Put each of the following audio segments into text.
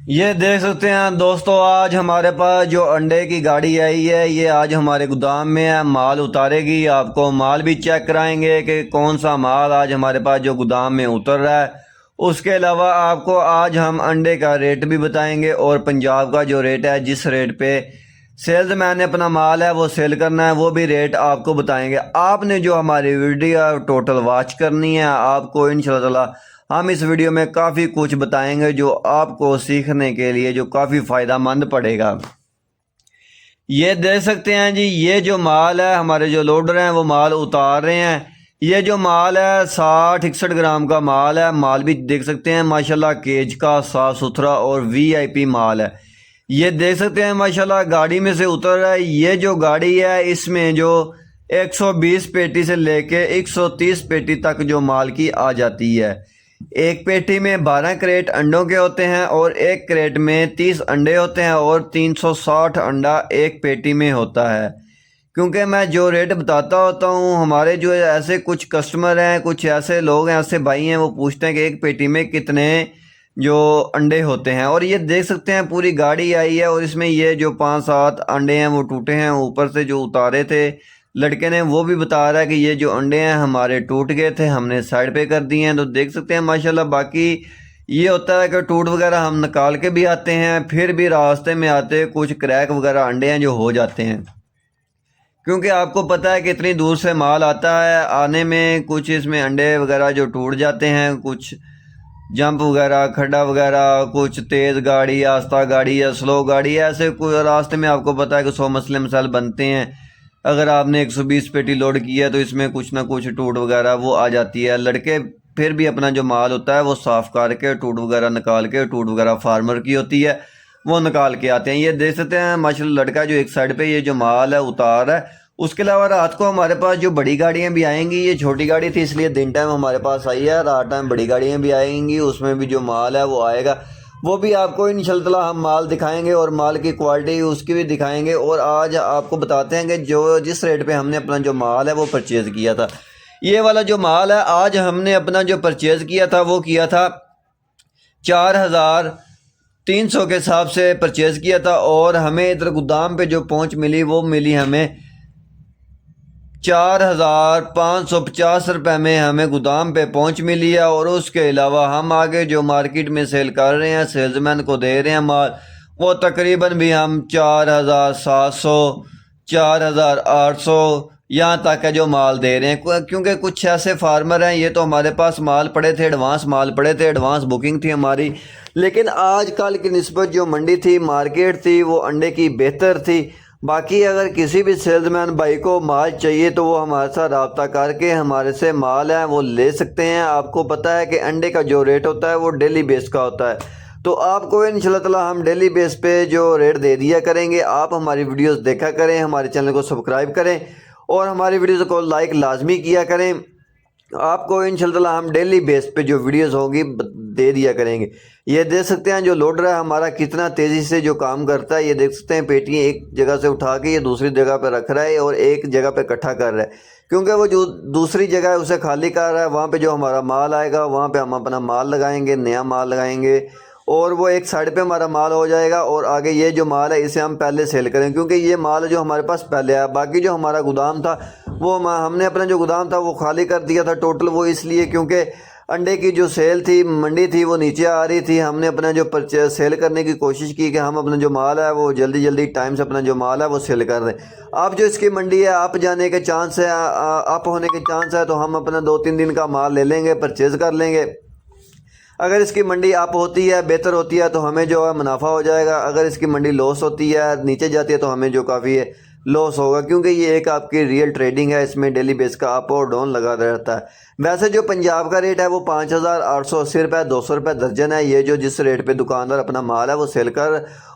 یہ دیکھ سکتے ہیں دوستو، آج ہمارے پاس جو انڈے کی گاڑی آئی ہے یہ آج ہمارے گودام میں ہے، مال اتارے گی۔ آپ کو مال بھی چیک کرائیں گے کہ کون سا مال آج ہمارے پاس جو گودام میں اتر رہا ہے۔ اس کے علاوہ آپ کو آج ہم انڈے کا ریٹ بھی بتائیں گے، اور پنجاب کا جو ریٹ ہے، جس ریٹ پہ سیلز مین نے اپنا مال ہے وہ سیل کرنا ہے، وہ بھی ریٹ آپ کو بتائیں گے۔ آپ نے جو ہماری ویڈیو ٹوٹل واچ کرنی ہے، آپ کو انشاءاللہ تعالی ہم اس ویڈیو میں کافی کچھ بتائیں گے جو آپ کو سیکھنے کے لیے جو کافی فائدہ مند پڑے گا۔ یہ دیکھ سکتے ہیں جی، یہ جو مال ہے ہمارے جو لوڈر ہیں وہ مال اتار رہے ہیں۔ یہ جو مال ہے 60-61 گرام کا مال ہے۔ مال بھی دیکھ سکتے ہیں ماشاءاللہ کیج کا صاف ستھرا اور VIP مال ہے۔ یہ دیکھ سکتے ہیں ماشاءاللہ گاڑی میں سے اتر رہا ہے۔ یہ جو گاڑی ہے اس میں جو 120 پیٹی سے لے کے 130 پیٹی تک جو مال کی آ جاتی ہے۔ ایک پیٹی میں 12 کریٹ انڈوں کے ہوتے ہیں، اور ایک کریٹ میں 30 انڈے ہوتے ہیں، اور 360 انڈا ایک پیٹی میں ہوتا ہے۔ کیونکہ میں جو ریٹ بتاتا ہوتا ہوں، ہمارے جو ایسے کچھ کسٹمر ہیں، کچھ ایسے لوگ ہیں، ایسے بھائی ہیں، وہ پوچھتے ہیں کہ ایک پیٹی میں کتنے جو انڈے ہوتے ہیں۔ اور یہ دیکھ سکتے ہیں پوری گاڑی آئی ہے، اور اس میں یہ جو 5-7 انڈے ہیں وہ ٹوٹے ہیں، اوپر سے جو اتارے تھے لڑکے نے وہ بھی بتا رہا ہے کہ یہ جو انڈے ہیں ہمارے ٹوٹ گئے تھے، ہم نے سائڈ پہ کر دیے ہیں۔ تو دیکھ سکتے ہیں ماشاءاللہ باقی یہ ہوتا ہے کہ ٹوٹ وغیرہ ہم نکال کے بھی آتے ہیں، پھر بھی راستے میں آتے کچھ کریک وغیرہ انڈے ہیں جو ہو جاتے ہیں، کیونکہ آپ کو پتہ ہے کہ اتنی دور سے مال آتا ہے، آنے میں کچھ اس میں انڈے وغیرہ جو ٹوٹ جاتے ہیں، کچھ جمپ وغیرہ کھڈا وغیرہ، کچھ تیز گاڑی، آہستہ گاڑی یا سلو گاڑی، ایسے کوئی راستے میں آپ کو پتہ ہے کہ 100 مسئلے مسائل بنتے ہیں۔ اگر آپ نے 120 پیٹی لوڈ کی ہے تو اس میں کچھ نہ کچھ ٹوٹ وغیرہ وہ آ جاتی ہے۔ لڑکے پھر بھی اپنا جو مال ہوتا ہے وہ صاف کر کے ٹوٹ وغیرہ نکال کے، ٹوٹ وغیرہ فارمر کی ہوتی ہے وہ نکال کے آتے ہیں۔ یہ دیکھ سکتے ہیں ماشاءاللہ لڑکا جو ایک سائڈ پہ یہ جو مال ہے اتار ہے۔ اس کے علاوہ رات کو ہمارے پاس جو بڑی گاڑیاں بھی آئیں گی، یہ چھوٹی گاڑی تھی اس لیے دن ٹائم ہمارے پاس آئی ہے، رات ٹائم بڑی گاڑیاں بھی آئیں گی، اس میں بھی جو مال ہے وہ آئے گا، وہ بھی آپ کو انشاءاللہ تعالی ہم مال دکھائیں گے، اور مال کی کوالٹی اس کی بھی دکھائیں گے۔ اور آج آپ کو بتاتے ہیں کہ جس ریٹ پہ ہم نے اپنا جو مال ہے وہ پرچیز کیا تھا، یہ والا جو مال ہے آج ہم نے اپنا جو پرچیز کیا تھا وہ کیا تھا 4300 کے حساب سے پرچیز کیا تھا، اور ہمیں ادھر گودام پہ جو پہنچ ملی وہ ملی ہمیں 4550 روپے میں ہمیں گودام پہ پہنچ ملی ہے۔ اور اس کے علاوہ ہم آگے جو مارکیٹ میں سیل کر رہے ہیں، سیلز مین کو دے رہے ہیں مال، وہ تقریباً بھی ہم 4700 4800 یہاں تک ہے جو مال دے رہے ہیں۔ کیونکہ کچھ ایسے فارمر ہیں، یہ تو ہمارے پاس مال پڑے تھے، ایڈوانس مال پڑے تھے، ایڈوانس بکنگ تھی ہماری، لیکن آج کل کی نسبت جو منڈی تھی، مارکیٹ تھی، وہ انڈے کی بہتر تھی۔ باقی اگر کسی بھی سیلز مین بھائی کو مال چاہیے تو وہ ہمارے ساتھ رابطہ کر کے ہمارے سے مال ہے وہ لے سکتے ہیں۔ آپ کو پتہ ہے کہ انڈے کا جو ریٹ ہوتا ہے وہ ڈیلی بیس کا ہوتا ہے، تو آپ کو انشاءاللہ تعالی ہم ڈیلی بیس پہ جو ریٹ دے دیا کریں گے۔ آپ ہماری ویڈیوز دیکھا کریں، ہمارے چینل کو سبسکرائب کریں، اور ہماری ویڈیوز کو لائک لازمی کیا کریں۔ آپ کو انشاءاللہ ہم ڈیلی بیس پہ جو ویڈیوز ہوگی دے دیا کریں گے۔ یہ دیکھ سکتے ہیں جو لوڈر ہے ہمارا کتنا تیزی سے جو کام کرتا ہے۔ یہ دیکھ سکتے ہیں پیٹیاں ایک جگہ سے اٹھا کے یہ دوسری جگہ پہ رکھ رہا ہے، اور ایک جگہ پہ اکٹھا کر رہا ہے، کیونکہ وہ جو دوسری جگہ ہے اسے خالی کر رہا ہے، وہاں پہ جو ہمارا مال آئے گا وہاں پہ ہم اپنا مال لگائیں گے، نیا مال لگائیں گے، اور وہ ایک سائڈ پہ ہمارا مال ہو جائے گا، اور آگے یہ جو مال ہے اسے ہم پہلے سیل کریں، کیونکہ یہ مال جو ہمارے پاس پہلے ہے۔ باقی جو ہمارا گودام تھا وہ ہم نے اپنا جو گودام تھا وہ خالی کر دیا تھا ٹوٹل، وہ اس لیے کیونکہ انڈے کی جو سیل تھی، منڈی تھی، وہ نیچے آ رہی تھی۔ ہم نے اپنا جو سیل کرنے کی کوشش کی کہ ہم اپنا جو مال ہے وہ جلدی جلدی ٹائم سے اپنا جو مال ہے وہ سیل کر دیں۔ اب جو اس کی منڈی ہے اپ جانے کے چانس ہے، اپ ہونے کے چانس ہے، تو ہم اپنا 2-3 دن کا مال لے لیں گے، پرچیز کر لیں گے۔ اگر اس کی منڈی اپ ہوتی ہے، بہتر ہوتی ہے، تو ہمیں جو ہے منافع ہو جائے گا۔ اگر اس کی منڈی لاس ہوتی ہے، نیچے جاتی ہے، تو ہمیں جو کافی لاس ہوگا، کیونکہ یہ ایک آپ کی ریئل ٹریڈنگ ہے، اس میں ڈیلی بیس کا اپ اور ڈاؤن لگا رہتا ہے۔ ویسے جو پنجاب کا ریٹ ہے وہ 5880 روپے 200 روپے درجن ہے۔ یہ جو جس ریٹ پہ دکاندار اپنا مال ہے وہ سیل کر،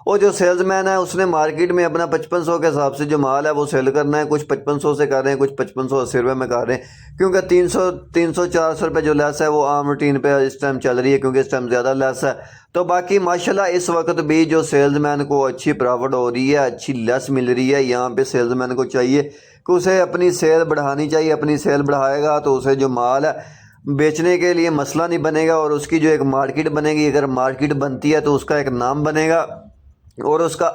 اور جو سیلز مین ہے اس نے مارکیٹ میں اپنا 5500 کے حساب سے جو مال ہے وہ سیل کرنا ہے۔ کچھ 5500 سے کر رہے ہیں، کچھ 5580 روپے میں کر رہے ہیں، کیونکہ 300-400 روپے جو لیس ہے وہ عام روٹین پہ اس ٹائم چل رہی ہے، کیونکہ اس ٹائم زیادہ لیس ہے۔ تو باقی ماشاءاللہ اس وقت بھی جو سیلز مین کو اچھی پرافٹ ہو رہی ہے، اچھی لیس مل رہی ہے۔ یہاں پہ سیلز مین کو چاہیے کہ اسے اپنی سیل بڑھانی چاہیے، اپنی سیل بڑھائے گا تو اسے جو مال ہے بیچنے کے لیے مسئلہ نہیں بنے گا، اور اس کی جو ایک مارکیٹ بنے گی، اگر مارکیٹ بنتی ہے تو اس کا ایک نام بنے گا اور اس کا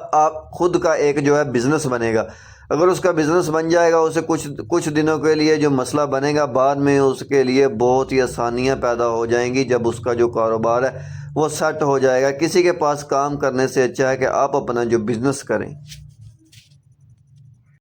خود کا ایک جو ہے بزنس بنے گا۔ اگر اس کا بزنس بن جائے گا، اسے کچھ دنوں کے لیے جو مسئلہ بنے گا، بعد میں اس کے لیے بہت ہی آسانیاں پیدا ہو جائیں گی جب اس کا جو کاروبار ہے وہ سیٹ ہو جائے گا۔ کسی کے پاس کام کرنے سے اچھا ہے کہ آپ اپنا جو بزنس کریں۔